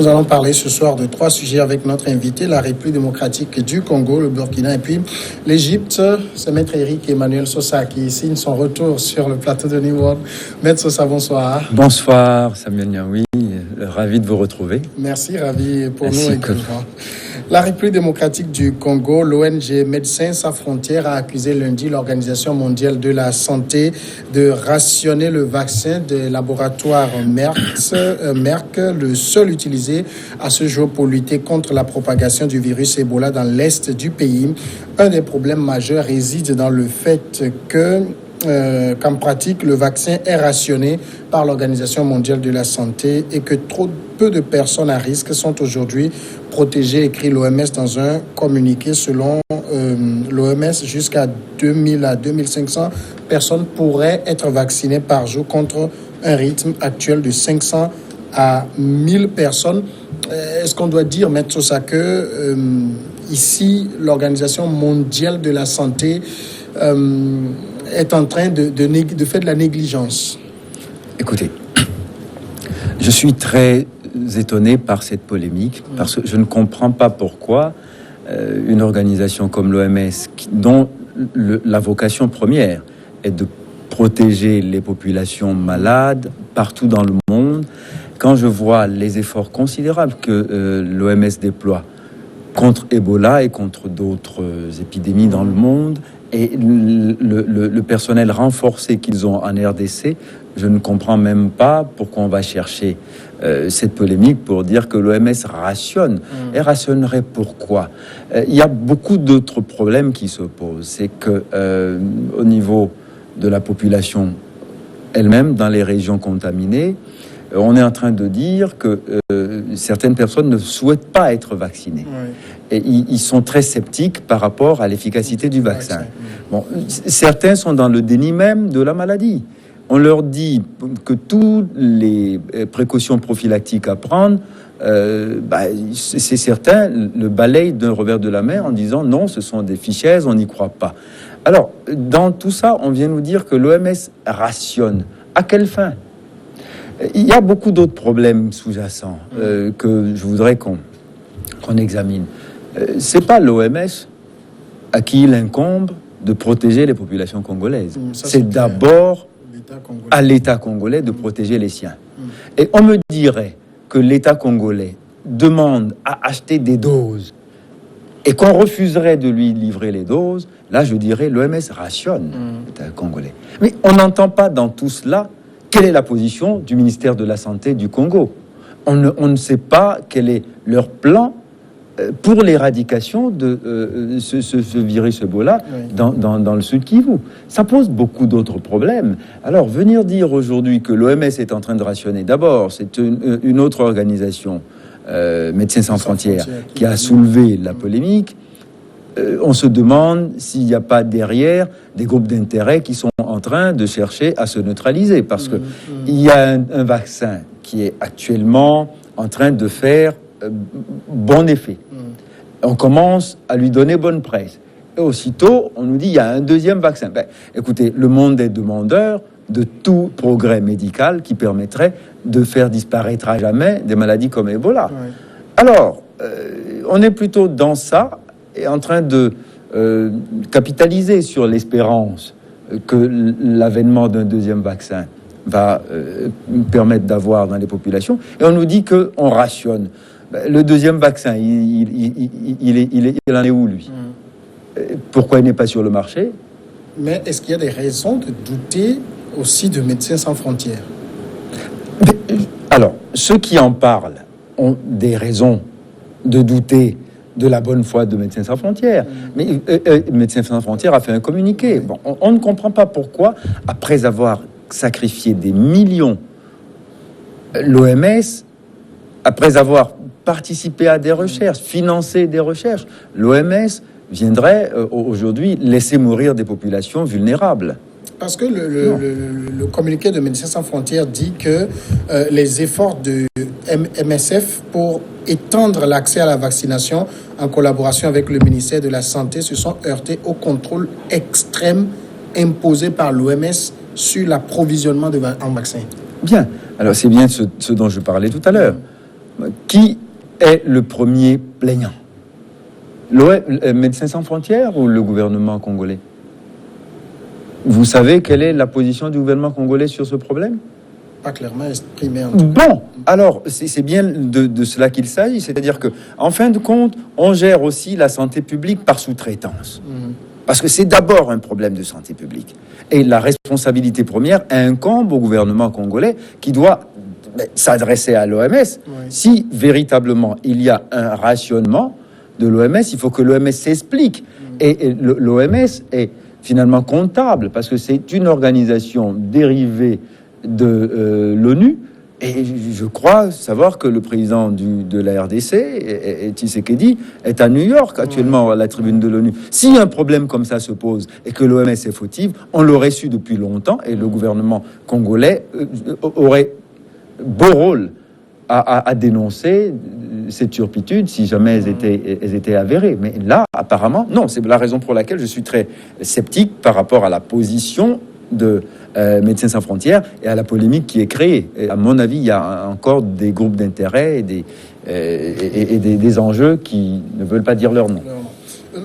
Nous allons parler ce soir de 3 sujets avec notre invité, la République démocratique du Congo, le Burkina et puis l'Égypte. C'est Maître Eric Emmanuel Sosa qui signe son retour sur le plateau de New World. Maître Sosa, bonsoir. Bonsoir Samuel Niaoui, ravi de vous retrouver. Merci, ravi pour nous également. La République démocratique du Congo, l'ONG Médecins sans frontières a accusé lundi l'Organisation mondiale de la santé de rationner le vaccin des laboratoires Merck, le seul utilisé à ce jour pour lutter contre la propagation du virus Ebola dans l'est du pays. Un des problèmes majeurs réside dans le fait qu'en pratique, le vaccin est rationné par l'Organisation mondiale de la santé et que trop peu de personnes à risque sont aujourd'hui protégées, écrit l'OMS dans un communiqué. Selon l'OMS, jusqu'à 2000 à 2500 personnes pourraient être vaccinées par jour contre un rythme actuel de 500 à 1000 personnes. Est-ce qu'on doit dire, Maître Sosa, que ici, l'Organisation mondiale de la santé est en train de faire de la négligence? Écoutez, je suis très étonné par cette polémique, parce que je ne comprends pas pourquoi une organisation comme l'OMS, dont la vocation première est de protéger les populations malades partout dans le monde, quand je vois les efforts considérables que l'OMS déploie contre Ebola et contre d'autres épidémies dans le monde, et le personnel renforcé qu'ils ont en RDC, je ne comprends même pas pourquoi on va chercher cette polémique pour dire que l'OMS rationne. Elle rationnerait pourquoi? Il y a beaucoup d'autres problèmes qui se posent. C'est que au niveau de la population elle-même, dans les régions contaminées, on est en train de dire que certaines personnes ne souhaitent pas être vaccinées. Et ils sont très sceptiques par rapport à l'efficacité du vaccin. Bon, certains sont dans le déni même de la maladie. On leur dit que toutes les précautions prophylactiques à prendre, c'est certain, le balayent d'un revers de la main en disant non, ce sont des fichaises, on n'y croit pas. Alors, dans tout ça, on vient nous dire que l'OMS rationne. À quelle fin? Il y a beaucoup d'autres problèmes sous-jacents que je voudrais qu'on examine. C'est pas l'OMS à qui il incombe de protéger les populations congolaises. C'est d'abord à l'État congolais de protéger les siens. Et on me dirait que l'État congolais demande à acheter des doses et qu'on refuserait de lui livrer les doses. Là, je dirais l'OMS rationne l'État congolais. Mais on n'entend pas dans tout cela quelle est la position du ministère de la Santé du Congo. On ne sait pas quel est leur plan pour l'éradication de ce virus Ebola dans le Sud Kivu. Ça pose beaucoup d'autres problèmes. Alors, venir dire aujourd'hui que l'OMS est en train de rationner, d'abord, c'est une autre organisation, Médecins sans frontières, qui a soulevé la polémique. On se demande s'il n'y a pas derrière des groupes d'intérêt qui sont en train de chercher à se neutraliser, parce que il y a un vaccin qui est actuellement en train de faire bon effet. On commence à lui donner bonne presse. Et aussitôt, on nous dit il y a un deuxième vaccin. Écoutez, le monde est demandeur de tout progrès médical qui permettrait de faire disparaître à jamais des maladies comme Ebola. Alors, on est plutôt dans ça, et en train de capitaliser sur l'espérance que l'avènement d'un deuxième vaccin va permettre d'avoir dans les populations. Et on nous dit qu'on rationne. Le deuxième vaccin, il en est où, lui? Pourquoi il n'est pas sur le marché? Mais est-ce qu'il y a des raisons de douter aussi de Médecins sans frontières? Alors, ceux qui en parlent ont des raisons de douter de la bonne foi de Médecins sans frontières. Mais Médecins sans frontières a fait un communiqué. Bon, on ne comprend pas pourquoi, après avoir sacrifié des millions, l'OMS, après avoir participé à des recherches, financé des recherches, l'OMS viendrait aujourd'hui laisser mourir des populations vulnérables. Parce que le communiqué de Médecins sans frontières dit que les efforts de MSF pour étendre l'accès à la vaccination en collaboration avec le ministère de la Santé se sont heurtés au contrôle extrême imposé par l'OMS sur l'approvisionnement en vaccins. Bien. Alors c'est bien ce dont je parlais tout à l'heure. qui est le premier plaignant? Médecins sans frontières ou le gouvernement congolais? Vous savez quelle est la position du gouvernement congolais sur ce problème? Pas clairement exprimé en tout cas. Bon, alors c'est bien de cela qu'il s'agit, c'est-à-dire que en fin de compte, on gère aussi la santé publique par sous-traitance. Parce que c'est d'abord un problème de santé publique. Et la responsabilité première incombe au gouvernement congolais qui doit s'adresser à l'OMS. Si véritablement il y a un rationnement de l'OMS, il faut que l'OMS s'explique. Et l'OMS est finalement comptable parce que c'est une organisation dérivée de l'ONU. Et je crois savoir que le président de la RDC, Tshisekedi, est à New York actuellement à la tribune de l'ONU. Si un problème comme ça se pose et que l'OMS est fautive, on l'aurait su depuis longtemps et le gouvernement congolais aurait beau rôle à dénoncer ces turpitudes si jamais elles étaient avérées. Mais là, apparemment, non. C'est la raison pour laquelle je suis très sceptique par rapport à la position de Médecins sans frontières et à la polémique qui est créée. Et à mon avis, il y a encore des groupes d'intérêt et des enjeux qui ne veulent pas dire leur nom.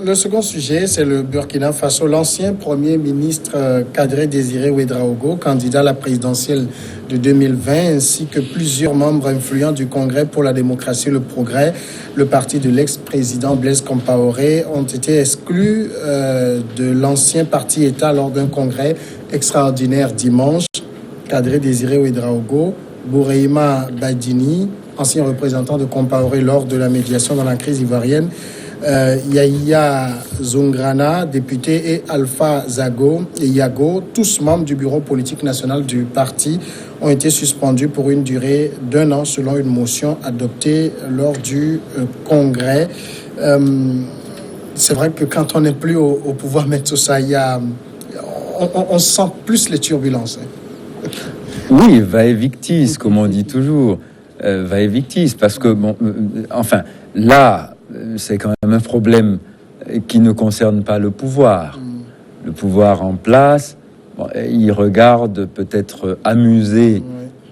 Le second sujet, c'est le Burkina Faso. L'ancien Premier ministre Kadri Désiré Ouédraogo, candidat à la présidentielle de 2020, ainsi que plusieurs membres influents du Congrès pour la démocratie et le progrès, le parti de l'ex-président Blaise Compaoré, ont été exclus de l'ancien parti État lors d'un congrès extraordinaire dimanche. Kadri Désiré Ouédraogo, Boureima Badini, ancien représentant de Compaoré lors de la médiation dans la crise ivoirienne, Yahya Zungrana, député, et Alpha Zago et Yago, tous membres du bureau politique national du parti, ont été suspendus pour une durée d'1 an selon une motion adoptée lors du congrès. C'est vrai que quand on n'est plus au pouvoir, mais tout ça, on sent plus les turbulences. Oui, vae victis, comme on dit toujours. Vae victis, parce que, bon, enfin, là, c'est quand même un problème qui ne concerne pas le pouvoir. Le pouvoir en place, bon, il regarde peut-être amusé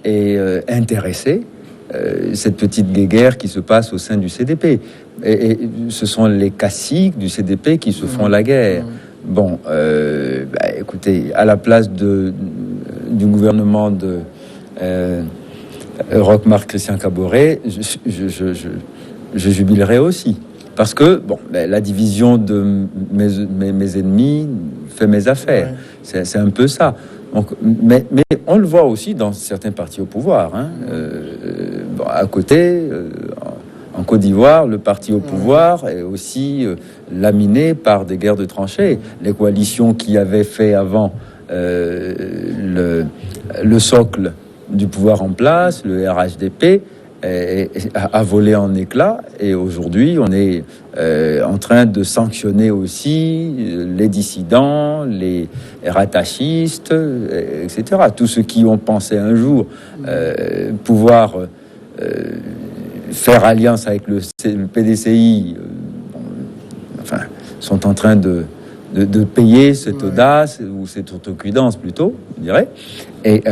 et intéressé cette petite guéguerre qui se passe au sein du CDP. Et ce sont les caciques du CDP qui se font la guerre. Bon, écoutez, à la place du gouvernement de Roch-Marc Christian Kaboré, je jubilerai aussi. Parce que, bon, la division de mes ennemis fait mes affaires. C'est un peu ça. Donc, mais on le voit aussi dans certains partis au pouvoir. Hein. Bon, à côté, en Côte d'Ivoire, le parti au pouvoir est aussi laminé par des guerres de tranchées. Les coalitions qui avaient fait avant le socle du pouvoir en place, le RHDP, a volé en éclats, et aujourd'hui on est en train de sanctionner aussi les dissidents, les rattachistes, etc. Tous ceux qui ont pensé un jour pouvoir faire alliance avec le PDCI, enfin, sont en train de payer cette audace, ou cette outrecuidance plutôt, je dirais. Et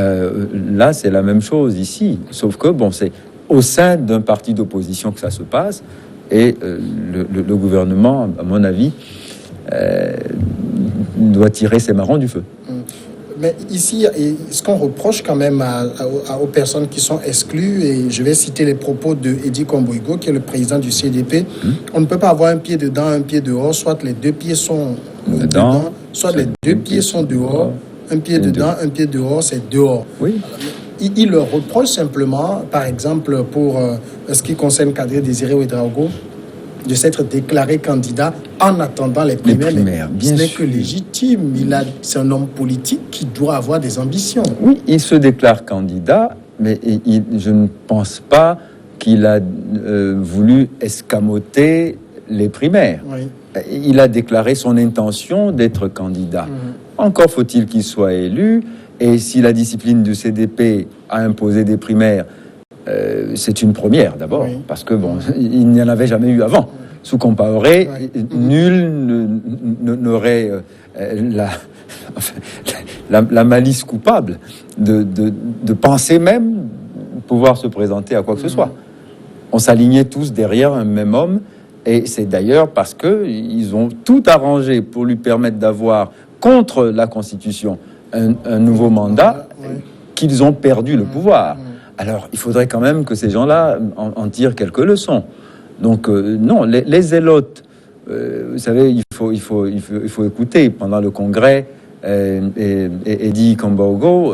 là, c'est la même chose ici, sauf que, bon, c'est au sein d'un parti d'opposition que ça se passe, et le gouvernement, à mon avis, doit tirer ses marrons du feu. Mais ici, ce qu'on reproche quand même aux personnes qui sont exclues, et je vais citer les propos de Eddy Komboigo, qui est le président du CDP, on ne peut pas avoir un pied dedans, un pied dehors, soit les deux pieds sont dedans, soit les deux pieds sont dehors, un pied dedans, un pied dehors, c'est dehors. Oui. Il leur reproche simplement, par exemple, pour ce qui concerne Kadri Désiré Ouédraogo, de s'être déclaré candidat en attendant les primaires. Ce n'est que légitime. C'est un homme politique qui doit avoir des ambitions. Oui, il se déclare candidat, mais je ne pense pas qu'il a voulu escamoter les primaires. Oui. Il a déclaré son intention d'être candidat. Encore faut-il qu'il soit élu. Et si la discipline du CDP a imposé des primaires, c'est une première d'abord, parce que bon, il n'y en avait jamais eu avant. Sous Compaoré, nul n'aurait la malice coupable de penser même pouvoir se présenter à quoi que ce soit. on s'alignait tous derrière un même homme. Et c'est d'ailleurs parce qu'ils ont tout arrangé pour lui permettre d'avoir, contre la Constitution, un nouveau mandat, qu'ils ont perdu le pouvoir. Alors, il faudrait quand même que ces gens-là en tirent quelques leçons. Donc, non, les zélotes, vous savez, il faut écouter. Pendant le congrès, Eddie Kamboigo,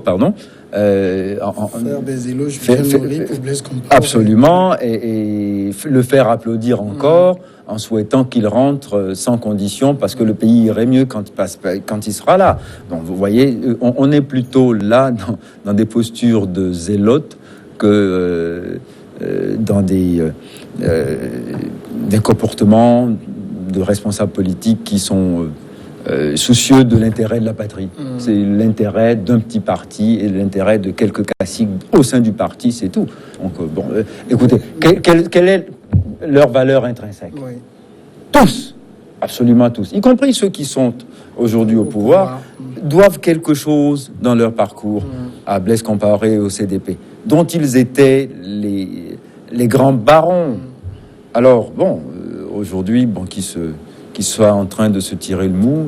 pardon, faire des éloges pour Blaise Compaoré. Absolument, et le faire applaudir encore en souhaitant qu'il rentre sans condition parce que le pays irait mieux quand il sera là. Donc vous voyez, on est plutôt là dans des postures de zélotes que dans des comportements de responsables politiques qui sont soucieux de l'intérêt de la patrie. C'est l'intérêt d'un petit parti et l'intérêt de quelques caciques au sein du parti, c'est tout. Donc, bon, écoutez, quelle est leur valeur intrinsèque? Tous, absolument tous, y compris ceux qui sont aujourd'hui au pouvoir, doivent quelque chose dans leur parcours à Blaise Compaoré et au CDP, dont ils étaient les grands barons. Alors, bon, aujourd'hui, bon, qui soit en train de se tirer le mou,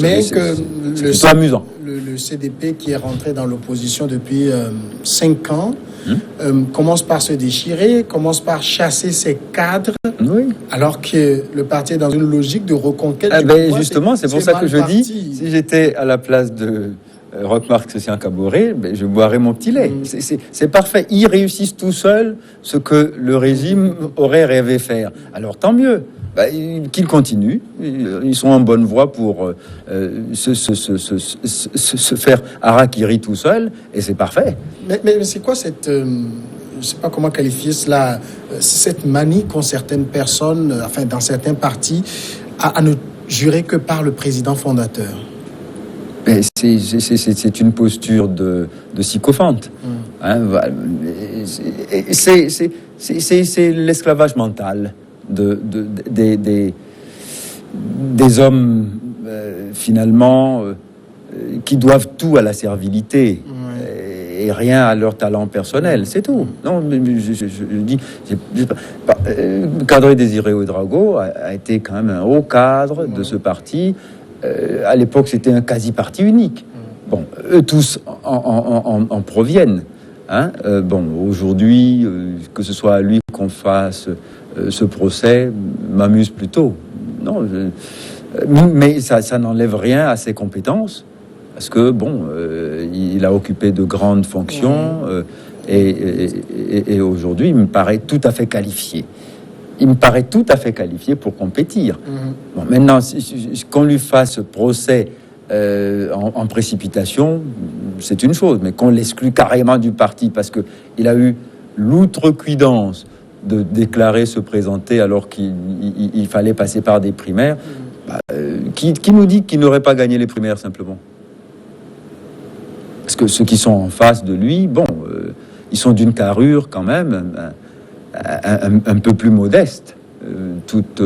mais c'est amusant. Le CDP qui est rentré dans l'opposition depuis 5 ans commence par se déchirer, commence par chasser ses cadres, alors que le parti est dans une logique de reconquête du pouvoir. Justement, c'est pour ça que je dis, si j'étais à la place de Roch-Marc Christian Caboret, je boirais mon petit lait. C'est parfait. Ils réussissent tout seuls ce que le régime aurait rêvé faire. Alors tant mieux. Qu'ils continuent. Ils sont en bonne voie pour se faire harakiri tout seul, et c'est parfait. Mais c'est quoi cette... je ne sais pas comment qualifier cela, cette manie qu'ont certaines personnes, enfin dans certains partis, à ne jurer que par le président fondateur? C'est une posture de sycophante. Hein, c'est l'esclavage mental des hommes finalement qui doivent tout à la servilité et rien à leur talent personnel, c'est tout. Non, je dis, Cadre Désiré Ouédraogo a été quand même un haut cadre de ce parti. À l'époque, c'était un quasi-parti unique. Bon, eux tous en proviennent. Hein. Bon, aujourd'hui, que ce soit à lui qu'on fasse ce procès, m'amuse plutôt. Non, mais ça n'enlève rien à ses compétences, parce que, bon, il a occupé de grandes fonctions, et aujourd'hui, il me paraît tout à fait qualifié. Il me paraît tout à fait qualifié pour compétir. Bon, maintenant, qu'on lui fasse procès en précipitation, c'est une chose, mais qu'on l'exclue carrément du parti parce qu'il a eu l'outrecuidance de déclarer se présenter alors qu'il fallait passer par des primaires, qui nous dit qu'il n'aurait pas gagné les primaires simplement? Parce que ceux qui sont en face de lui, bon, ils sont d'une carrure quand même un peu plus modeste, toutes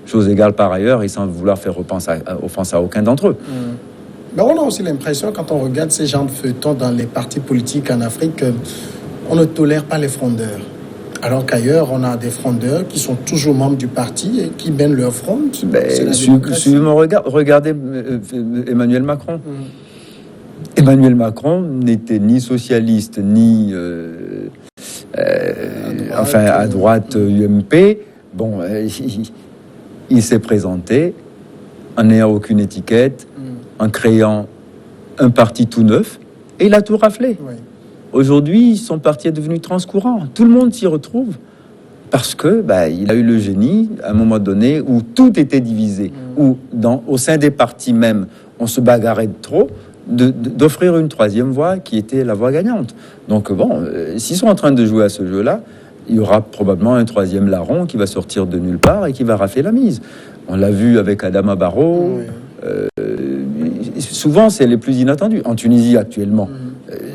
choses égales par ailleurs, et sans vouloir faire offense à aucun d'entre eux. Mais on a aussi l'impression, quand on regarde ces genres de feuilletons dans les partis politiques en Afrique, on ne tolère pas les frondeurs. Alors qu'ailleurs, on a des frondeurs qui sont toujours membres du parti et qui mènent leur front. Suivez mon regard, regardez Emmanuel Macron. Emmanuel Macron n'était ni socialiste, ni à droite UMP. Bon, il s'est présenté en n'ayant aucune étiquette, en créant un parti tout neuf, et il a tout raflé. Aujourd'hui, son parti est devenu transcourant. Tout le monde s'y retrouve parce que il a eu le génie à un moment donné où tout était divisé, où au sein des partis même, on se bagarrait de trop, d'offrir une troisième voie qui était la voie gagnante. Donc bon, s'ils sont en train de jouer à ce jeu-là, il y aura probablement un troisième larron qui va sortir de nulle part et qui va rafler la mise. On l'a vu avec Adama Barrow. Souvent, c'est les plus inattendus. En Tunisie, actuellement,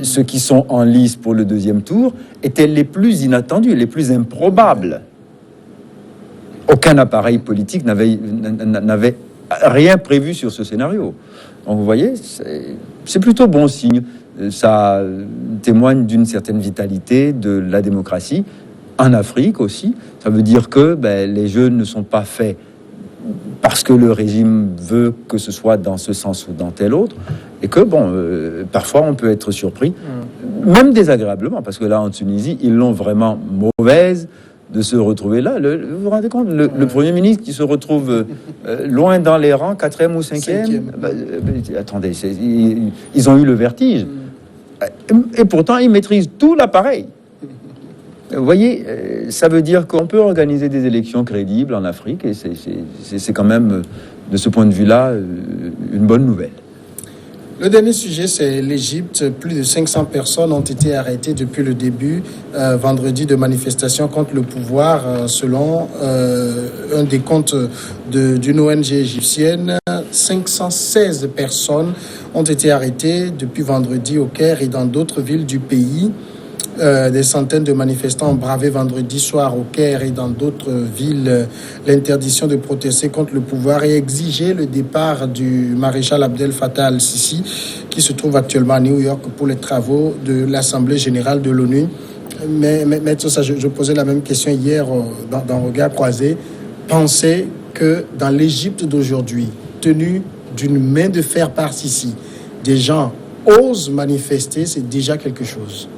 ceux qui sont en lice pour le deuxième tour étaient les plus inattendus, les plus improbables. Aucun appareil politique n'avait rien prévu sur ce scénario. Donc, vous voyez, c'est plutôt bon signe. ça témoigne d'une certaine vitalité de la démocratie. En Afrique aussi, ça veut dire que les jeux ne sont pas faits parce que le régime veut que ce soit dans ce sens ou dans tel autre, et que parfois on peut être surpris, même désagréablement, parce que là en Tunisie, ils l'ont vraiment mauvaise de se retrouver là. Vous vous rendez compte, le Premier ministre qui se retrouve loin dans les rangs, 4e ou 5e. Attendez, ils ont eu le vertige. Et pourtant, ils maîtrisent tout l'appareil. Vous voyez, ça veut dire qu'on peut organiser des élections crédibles en Afrique, et c'est quand même, de ce point de vue-là, une bonne nouvelle. Le dernier sujet, c'est l'Égypte. Plus de 500 personnes ont été arrêtées depuis le début vendredi de manifestations contre le pouvoir, selon un décompte d'une ONG égyptienne. 516 personnes ont été arrêtées depuis vendredi au Caire et dans d'autres villes du pays. Des centaines de manifestants ont bravé vendredi soir au Caire et dans d'autres villes l'interdiction de protester contre le pouvoir et exiger le départ du maréchal Abdel Fattah al-Sisi, qui se trouve actuellement à New York pour les travaux de l'Assemblée générale de l'ONU. Mais tout ça, je posais la même question hier dans Regard croisé. Pensez que dans l'Égypte d'aujourd'hui, tenue d'une main de fer par Sisi, des gens osent manifester, c'est déjà quelque chose.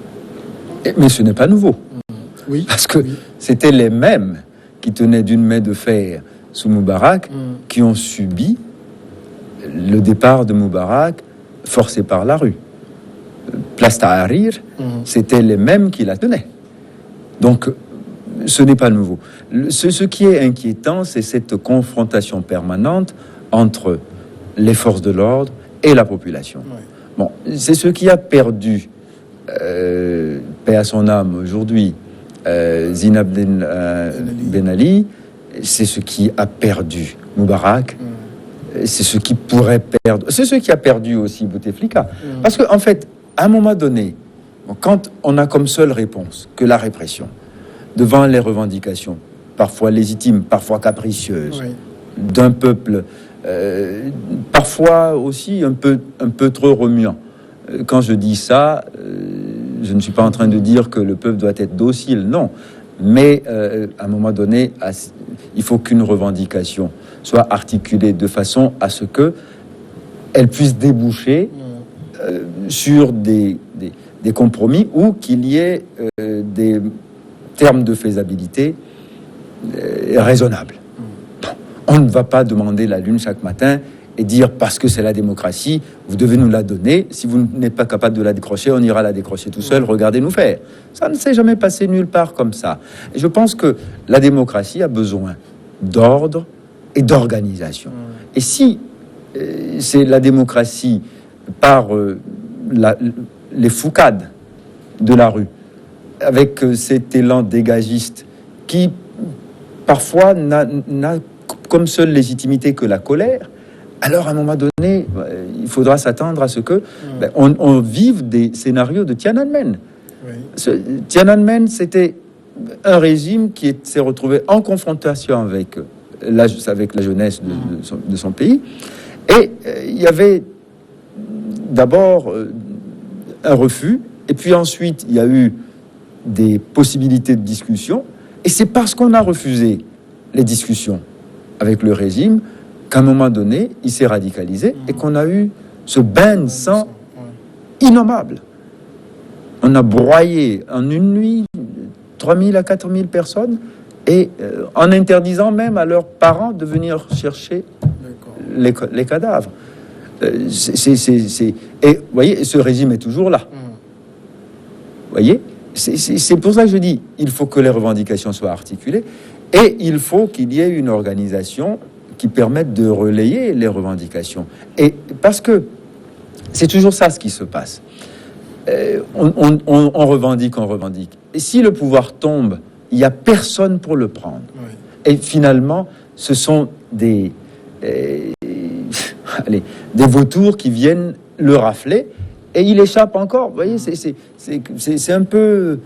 Mais ce n'est pas nouveau. Oui. Parce que c'était les mêmes qui tenaient d'une main de fer sous Moubarak qui ont subi le départ de Moubarak forcé par la rue. Place Tahrir, c'était les mêmes qui la tenaient. Donc, ce n'est pas nouveau. Ce qui est inquiétant, c'est cette confrontation permanente entre les forces de l'ordre et la population. Oui. Bon, c'est ce qui a perdu paix à son âme aujourd'hui, Zine Ben Ali, c'est ce qui a perdu Moubarak, c'est ce qui pourrait perdre, c'est ce qui a perdu aussi Bouteflika. Parce qu'en fait, à un moment donné, quand on a comme seule réponse que la répression, devant les revendications, parfois légitimes, parfois capricieuses, d'un peuple, parfois aussi un peu trop remuant. Quand je dis ça, je ne suis pas en train de dire que le peuple doit être docile, non. Mais à un moment donné, il faut qu'une revendication soit articulée de façon à ce que elle puisse déboucher sur des compromis ou qu'il y ait des termes de faisabilité raisonnables. Bon, on ne va pas demander la lune chaque matin et dire parce que c'est la démocratie, vous devez nous la donner. Si vous n'êtes pas capable de la décrocher, on ira la décrocher tout seul, regardez-nous faire. Ça ne s'est jamais passé nulle part comme ça. Et je pense que la démocratie a besoin d'ordre et d'organisation. Et si c'est la démocratie par les foucades de la rue, avec cet élan dégagiste qui parfois n'a comme seule légitimité que la colère, alors, à un moment donné, il faudra s'attendre à ce que on vive des scénarios de Tiananmen. Tiananmen, c'était un régime qui s'est retrouvé en confrontation avec la jeunesse de son pays. Et il y avait d'abord un refus, et puis ensuite, il y a eu des possibilités de discussion. Et c'est parce qu'on a refusé les discussions avec le régime qu'à un moment donné, il s'est radicalisé et qu'on a eu ce bain de sang innommable. On a broyé en une nuit 3000 à 4000 personnes et en interdisant même à leurs parents de venir chercher les cadavres. Et vous voyez, ce régime est toujours là. Vous voyez, c'est pour ça que je dis, il faut que les revendications soient articulées et il faut qu'il y ait une organisation qui permettent de relayer les revendications. Et parce que c'est toujours ça ce qui se passe. On revendique. Et si le pouvoir tombe, il n'y a personne pour le prendre. Et finalement, ce sont des vautours qui viennent le rafler et il échappe encore. Vous voyez, c'est un peu